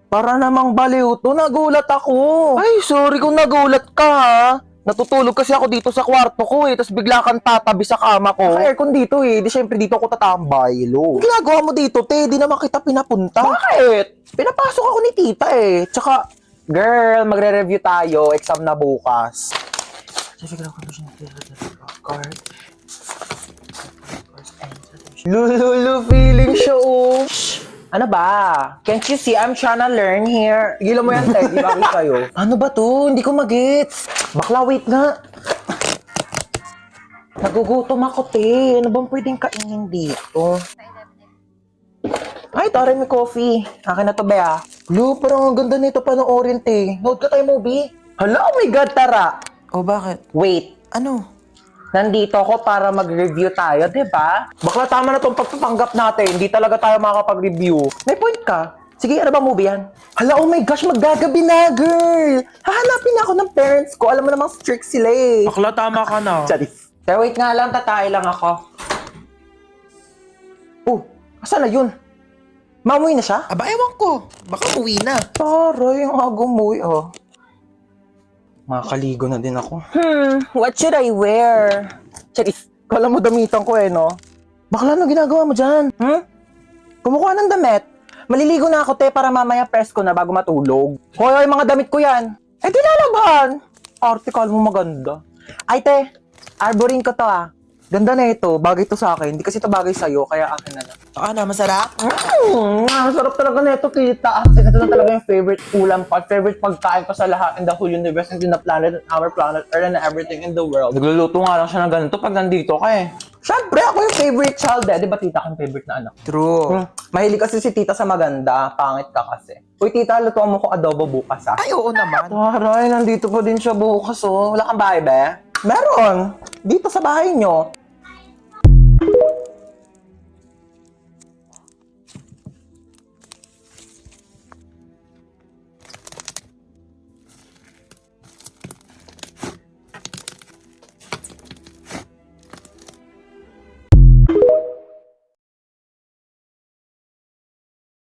Para namang baliw to, nagulat ako. Ay, sorry kung nagulat ka ha. Natutulog kasi ako dito sa kwarto ko tapos bigla kang tatabi sa kama ko. Naka-aircon dito di syempre dito ako tatambay, lo. Ang ginagawa mo dito, te? Di naman kita pinapunta. Bakit? Pinapasok ako ni tita Tsaka, girl, magre-review tayo, exam na bukas. Lulu, feeling show. Ano ba? Can't you see I'm trying to learn here? Gila mo yan, te. Di ba kayo? Ano ba to? Hindi ko magets. Bakla, wait nga. Nagugutom ako, te. Ano bang pwedeng kainin dito? Ay, tara may coffee. Akin na to, Bea. Lu, parang ang ganda nito panoorin, te. Nood ka tayo movie? Hala, oh my God, tara. Oh, bakit? Wait. Ano? Nandito ako para mag-review tayo, di ba? Bakla, tama na tong pagpapanggap natin. Hindi talaga tayo makakapag-review. May point ka. Sige, ano ba movie yan? Hala, oh my gosh, maggagabi na, girl! Hahanapin ako ng parents ko. Alam mo namang strict sila Bakla, tama ka na. Charis. Pero wait nga lang, tatay lang ako. Oh, asan na yun? Mamuwi na siya? Aba, ewan ko. Baka uwi na. Taray, yung agumuwi, Makakaligo na din ako. What should I wear? Charis, kala mo damitan ko no? Bakla, ano ginagawa mo dyan? Kumukuha ng damit. Maliligo na ako, te, para mamaya press ko na bago matulog. Hoy, mga damit ko yan. Eh, di lalaban. Article mo maganda. Ay, te, arborin ko to Ganda na ito. Bagay to sa akin. Hindi kasi ito bagay sa'yo, kaya akin na lang. Ano, masarap? Sarap talaga na ito, tita. Ito na talaga yung favorite ulam ko. Favorite pagkain ko sa lahat in the whole universe and in the planet and our planet Earth and everything in the world. Nagluluto nga lang siya ng ganito pag nandito ka Siyempre, ako yung favorite child Di ba tita kang favorite na anak? True. Mahilig kasi si tita sa maganda. Pangit ka kasi. Uy, tita, lutuan mo ko adobo bukas Ay, oo naman. Taray, nandito pa din siya bukas Wala kang bahay, be? Meron. Dito sa bahay nyo.